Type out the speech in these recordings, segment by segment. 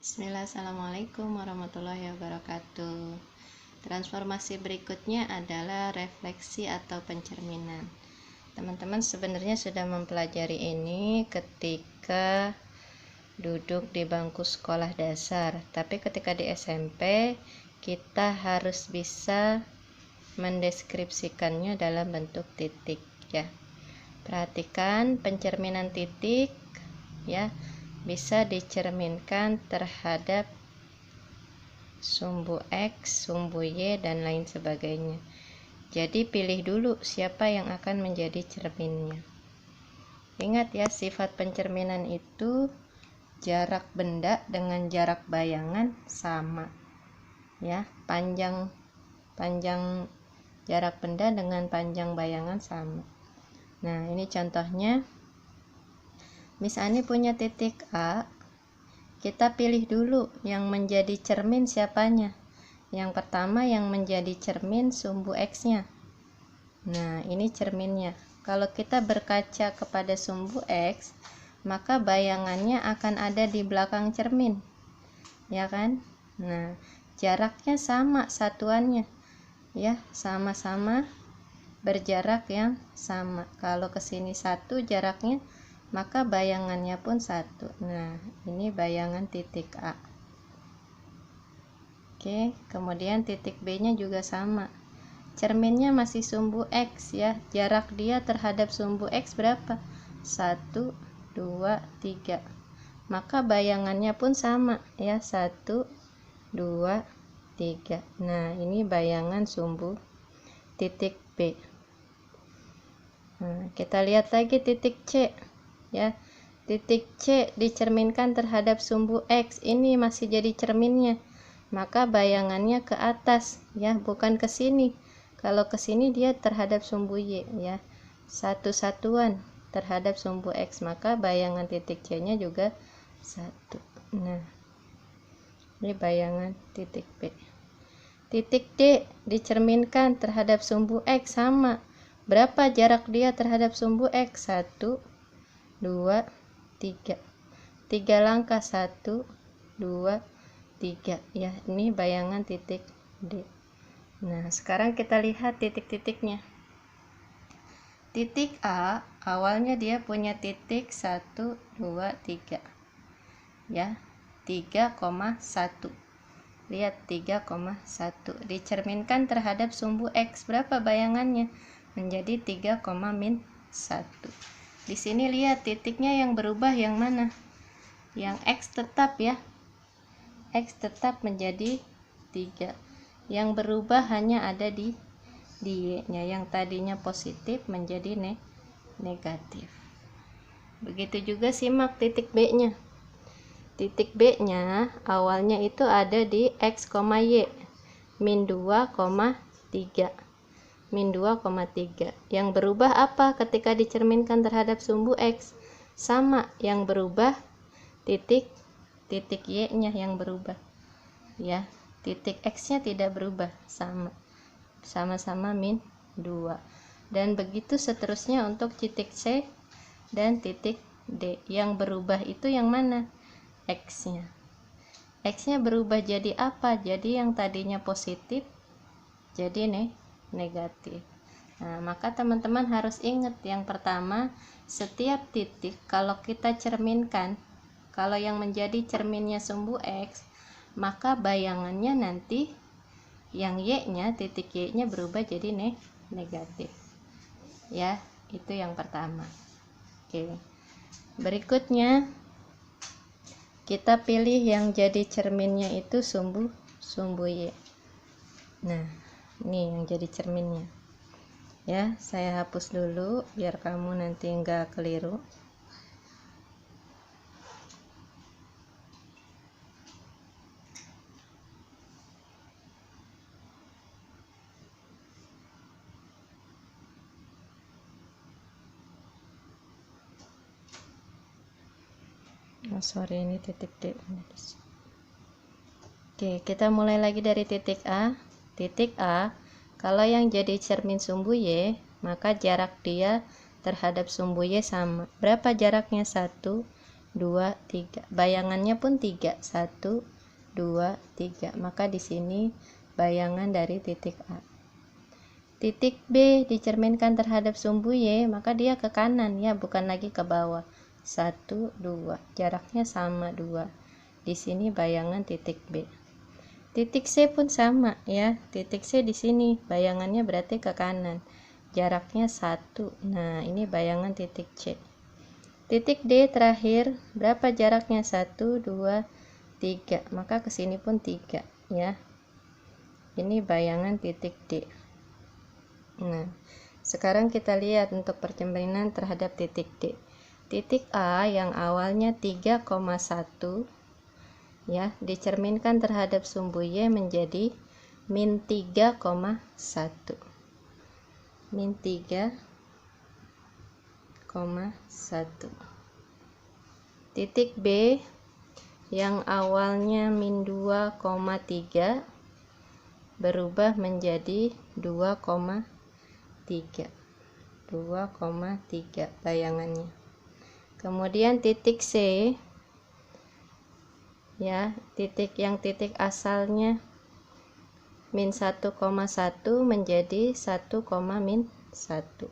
Bismillah, assalamualaikum warahmatullahi wabarakatuh. Transformasi berikutnya adalah refleksi atau pencerminan. Teman-teman sebenarnya sudah mempelajari ini ketika duduk di bangku sekolah dasar, tapi ketika di SMP kita harus bisa mendeskripsikannya dalam bentuk titik ya. Perhatikan pencerminan titik ya, bisa dicerminkan terhadap sumbu X, sumbu Y, dan lain sebagainya. Jadi pilih dulu siapa yang akan menjadi cerminnya. Ingat ya, sifat pencerminan itu jarak benda dengan jarak bayangan sama ya, panjang jarak benda dengan panjang bayangan sama. Nah, ini contohnya. Miss Ani punya titik A, kita pilih dulu yang menjadi cermin siapanya. Yang pertama yang menjadi cermin sumbu X-nya. Nah, ini cerminnya. Kalau kita berkaca kepada sumbu X, maka bayangannya akan ada di belakang cermin. Ya kan? Nah, jaraknya sama satuannya. Ya, sama-sama berjarak yang sama. Kalau ke sini 1 jaraknya, maka bayangannya pun 1. Nah, ini bayangan titik A. Oke, kemudian titik B nya juga sama. Cerminnya masih sumbu X ya. Jarak dia terhadap sumbu X berapa? 1, 2, 3. Maka bayangannya pun sama ya, 1, 2, 3. Nah, ini bayangan sumbu titik B. Nah, kita lihat lagi titik C ya. Titik C dicerminkan terhadap sumbu X, ini masih jadi cerminnya, maka bayangannya ke atas ya, bukan ke sini. Kalau ke sini dia terhadap sumbu Y ya, satu satuan terhadap sumbu X, maka bayangan titik C nya juga 1. Nah, ini bayangan titik B. Titik D dicerminkan terhadap sumbu X, sama. Berapa jarak dia terhadap sumbu X? 1, 2, 3. 3 langkah, 1, 2, 3 ya. Ini bayangan titik D. Nah, sekarang kita lihat titik-titiknya. Titik A awalnya dia punya titik 1, 2, 3 ya, 3,1. Lihat 3,1 dicerminkan terhadap sumbu X. Berapa bayangannya? Menjadi 3,-1. Di sini lihat titiknya yang berubah yang mana? Yang X tetap ya. X tetap menjadi 3. Yang berubah hanya ada di Y-nya, yang tadinya positif menjadi negatif. Begitu juga simak titik B-nya. Titik B-nya awalnya itu ada di X, Y, min 2,3. Min 2,3. Yang berubah apa ketika dicerminkan terhadap sumbu X? Sama, yang berubah titik Y-nya yang berubah. Ya, titik X-nya tidak berubah, sama-sama min 2. Dan begitu seterusnya untuk titik C dan titik D. Yang berubah itu yang mana? X-nya. X-nya berubah jadi apa? Jadi yang tadinya positif jadi negatif. Nah, maka teman-teman harus ingat, yang pertama, setiap titik kalau kita cerminkan, kalau yang menjadi cerminnya sumbu X, maka bayangannya nanti yang Y-nya, titik Y-nya berubah jadi negatif. Ya, itu yang pertama. Oke. Berikutnya kita pilih yang jadi cerminnya itu sumbu Y. Nah, ini yang jadi cerminnya. Ya, saya hapus dulu biar kamu nanti enggak keliru. Oh, sorry, ini titik D. Oke, kita mulai lagi dari titik A. Titik A, kalau yang jadi cermin sumbu Y, maka jarak dia terhadap sumbu Y sama. Berapa jaraknya? 1, 2, 3. Bayangannya pun 3. 1, 2, 3. Maka di sini bayangan dari titik A. Titik B dicerminkan terhadap sumbu Y, maka dia ke kanan ya, bukan lagi ke bawah. 1, 2. Jaraknya sama 2. Di sini bayangan titik B. Titik C pun sama ya. Titik C di sini bayangannya berarti ke kanan. Jaraknya 1. Nah, ini bayangan titik C. Titik D terakhir, berapa jaraknya? 1, 2, 3. Maka ke sini pun 3 ya. Ini bayangan titik D. Nah, sekarang kita lihat untuk percerminan terhadap titik D. Titik A yang awalnya 3,1 ya, dicerminkan terhadap sumbu Y menjadi min 3,1. Min 3,1. Titik B yang awalnya min 2,3 berubah menjadi 2,3 bayangannya. Kemudian titik C ya, titik asalnya min 1,1 menjadi 1, min 1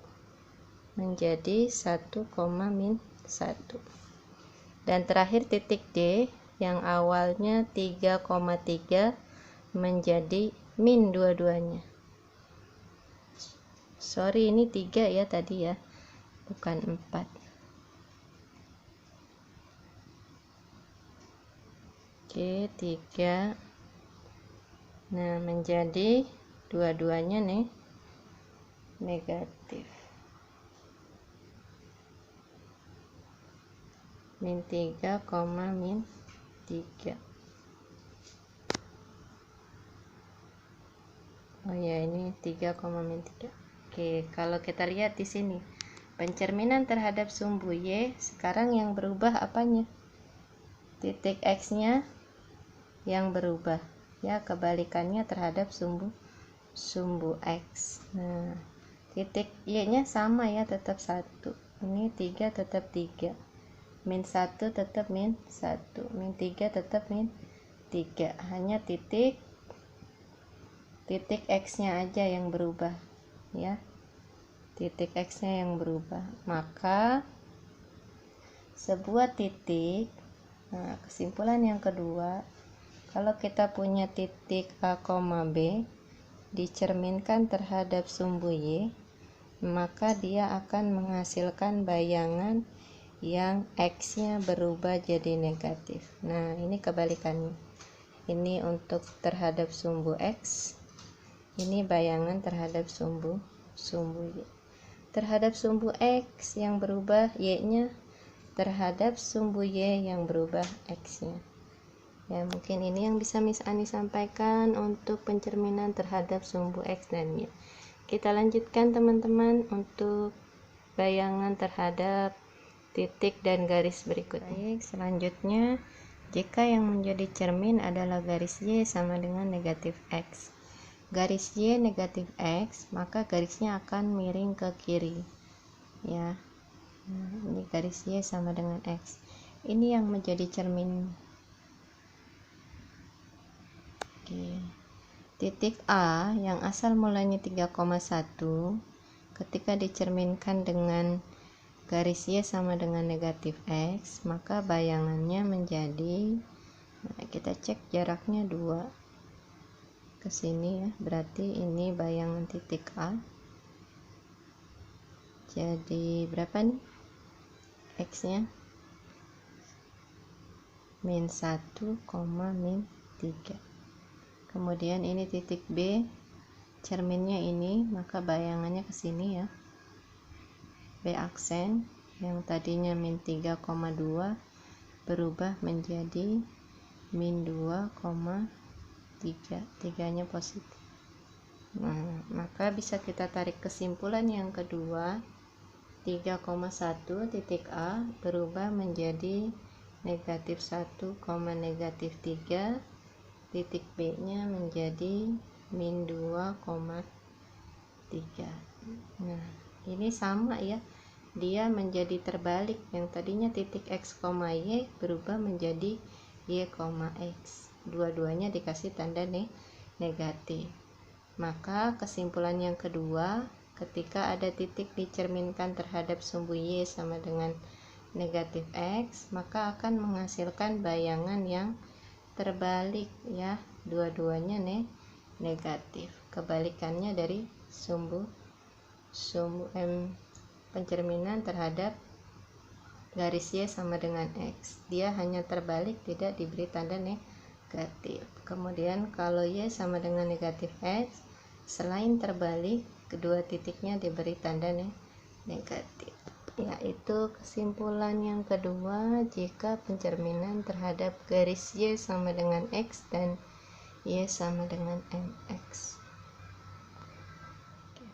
menjadi 1, min 1. Dan terakhir titik D yang awalnya 3,3 menjadi min dua-duanya. Sorry, ini 3 ya tadi ya, bukan 4. Oke, 3. Nah, menjadi dua-duanya nih negatif. Min 3, min 3. Oh ya, ini 3, min 3. Oke, kalau kita lihat di sini pencerminan terhadap sumbu Y, sekarang yang berubah apanya? Titik X-nya yang berubah ya, kebalikannya terhadap sumbu X. Nah, titik Y-nya sama ya, tetap 1. Ini 3 tetap 3. Min 1 tetap min 1. Min 3 tetap min 3. Hanya titik X-nya aja yang berubah ya, titik X-nya yang berubah. Maka sebuah titik, nah kesimpulan yang kedua, kalau kita punya titik A, B dicerminkan terhadap sumbu Y, maka dia akan menghasilkan bayangan yang X-nya berubah jadi negatif. Nah, ini kebalikannya. Ini untuk terhadap sumbu X, ini bayangan terhadap sumbu Y. Terhadap sumbu X yang berubah Y-nya, terhadap sumbu Y yang berubah X-nya. Ya, mungkin ini yang bisa Miss Ani sampaikan untuk pencerminan terhadap sumbu X dan Y. Kita lanjutkan teman-teman untuk bayangan terhadap titik dan garis berikutnya. Baik, selanjutnya, jika yang menjadi cermin adalah garis Y sama dengan negatif X. Garis Y negatif X, maka garisnya akan miring ke kiri ya. Nah, ini garis Y sama dengan X. Ini yang menjadi cermin. Oke. Titik A yang asal mulanya 3,1 ketika dicerminkan dengan garis Y sama dengan negatif X, maka bayangannya menjadi, nah, kita cek jaraknya 2 ke sini ya, berarti ini bayangan titik A. Jadi berapa nih X-nya? Min 1, min 3. Kemudian ini titik B, cerminnya ini, maka bayangannya ke sini ya. B aksen yang tadinya min 3,2 berubah menjadi min 2,3. 3-nya positif. Nah, maka bisa kita tarik kesimpulan yang kedua, 3,1 titik A berubah menjadi negatif 1, negatif 3. Titik B nya menjadi min 2,3. Nah, ini sama ya, dia menjadi terbalik, yang tadinya titik x, y berubah menjadi y, x. Dua-duanya dikasih tanda negatif. Maka kesimpulan yang kedua, ketika ada titik dicerminkan terhadap sumbu y sama dengan negatif x, maka akan menghasilkan bayangan yang terbalik ya, dua-duanya negatif. Kebalikannya dari sumbu pencerminan terhadap garis y sama dengan x, dia hanya terbalik, tidak diberi tanda negatif. Kemudian kalau y sama dengan negatif x, selain terbalik, kedua titiknya diberi tanda negatif. Yaitu kesimpulan yang kedua, jika pencerminan terhadap garis y sama dengan x dan y sama dengan mx.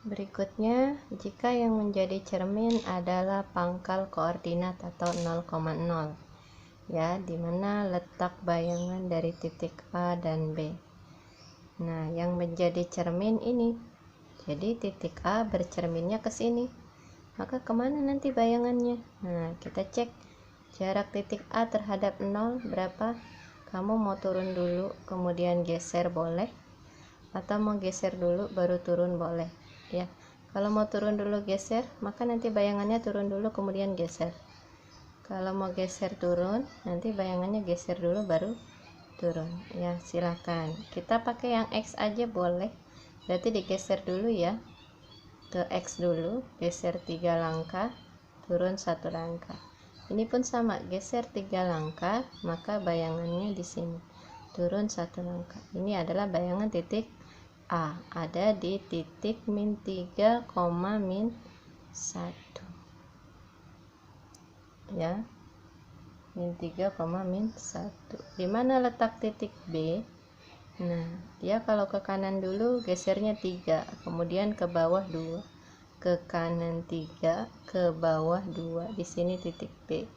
Berikutnya, jika yang menjadi cermin adalah pangkal koordinat atau 0,0 ya, dimana letak bayangan dari titik A dan B. Nah, yang menjadi cermin ini, jadi titik A bercerminnya ke sini, maka kemana nanti bayangannya? Nah, kita cek jarak titik A terhadap 0 berapa. Kamu mau turun dulu kemudian geser boleh, atau mau geser dulu baru turun boleh ya. Kalau mau turun dulu geser, maka nanti bayangannya turun dulu kemudian geser. Kalau mau geser turun, nanti bayangannya geser dulu baru turun ya. Silakan kita pakai yang x aja boleh, berarti digeser dulu ya, ke x dulu, geser 3 langkah, turun 1 langkah. Ini pun sama, geser 3 langkah, maka bayangannya di sini turun 1 langkah. Ini adalah bayangan titik A, ada di titik min 3, min 1 ya, min 3, min 1. Dimana letak titik B? Nah, dia kalau ke kanan dulu gesernya 3, kemudian ke bawah 2, ke kanan 3, ke bawah 2, di sini titik B.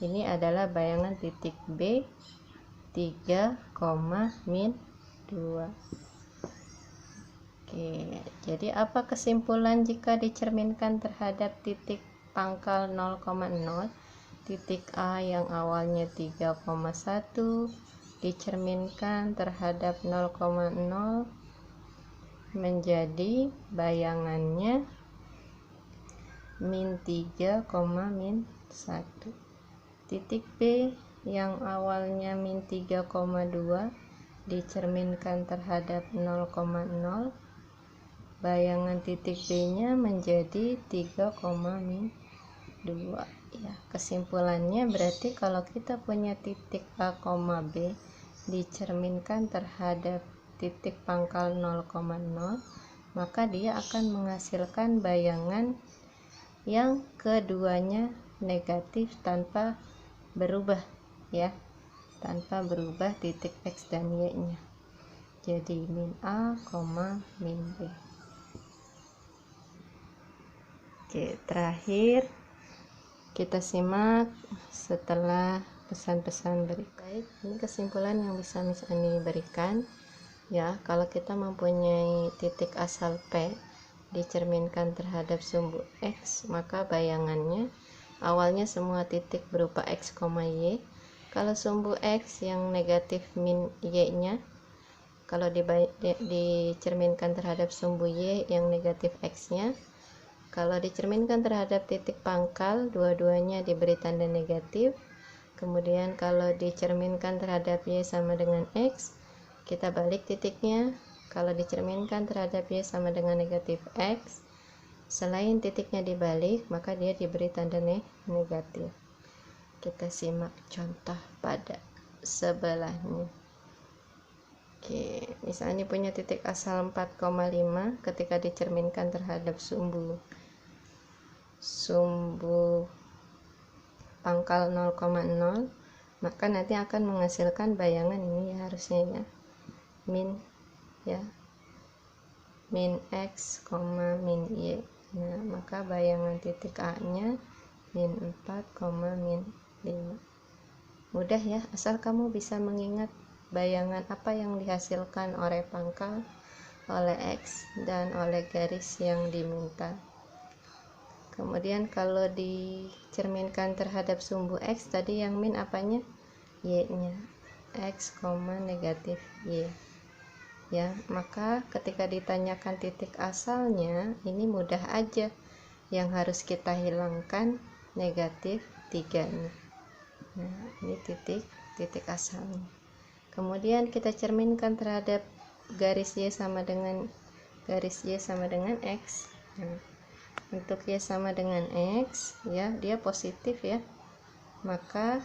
Ini adalah bayangan titik B 3, min 2. Oke, jadi apa kesimpulan jika dicerminkan terhadap titik pangkal 0,0? Titik A yang awalnya 3,1 dicerminkan terhadap 0,0 menjadi bayangannya min 3, min 1. Titik B yang awalnya min 3,2 dicerminkan terhadap 0,0, bayangan titik B nya menjadi 3, min 2 ya. Kesimpulannya berarti kalau kita punya titik A, B dicerminkan terhadap titik pangkal 0,0, maka dia akan menghasilkan bayangan yang keduanya negatif tanpa berubah ya, tanpa berubah titik x dan y nya, jadi min A, min B. Oke, terakhir kita simak setelah pesan-pesan berikut. Baik, ini kesimpulan yang bisa Miss Ani berikan ya. Kalau kita mempunyai titik asal P dicerminkan terhadap sumbu x, maka bayangannya awalnya semua titik berupa x, y. Kalau sumbu x yang negatif min y nya, kalau dicerminkan terhadap sumbu y yang negatif x nya, kalau dicerminkan terhadap titik pangkal, dua-duanya diberi tanda negatif. Kemudian kalau dicerminkan terhadap y sama dengan x, kita balik titiknya. Kalau dicerminkan terhadap y sama dengan negatif x, selain titiknya dibalik, maka dia diberi tanda negatif. Kita simak contoh pada sebelahnya. Oke, misalnya punya titik asal 4,5 ketika dicerminkan terhadap sumbu pangkal 0,0, maka nanti akan menghasilkan bayangan ini ya, harusnya ya, min x, min y. Nah, maka bayangan titik A nya min 4, min 5. Mudah ya, asal kamu bisa mengingat bayangan apa yang dihasilkan oleh pangkal, oleh x, dan oleh garis yang diminta. Kemudian kalau dicerminkan terhadap sumbu X tadi yang min apanya? Y-nya. X, negatif Y. Ya, maka ketika ditanyakan titik asalnya, ini mudah aja. Yang harus kita hilangkan negatif 3 nih. Nah, ini titik asalnya. Kemudian kita cerminkan terhadap garis Y sama dengan X. Nah, untuk Y sama dengan X, ya, dia positif ya. Maka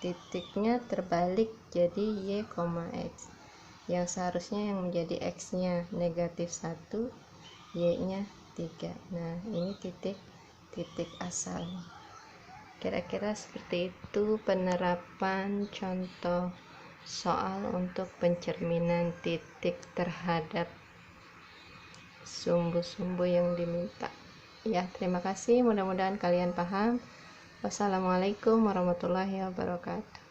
titiknya terbalik jadi Y, X. Yang seharusnya yang menjadi X-nya negatif 1, Y-nya 3. Nah, ini titik asal. Kira-kira seperti itu penerapan contoh soal untuk pencerminan titik terhadap sumbu-sumbu yang diminta. Ya, terima kasih. Mudah-mudahan kalian paham. Wassalamualaikum warahmatullahi wabarakatuh.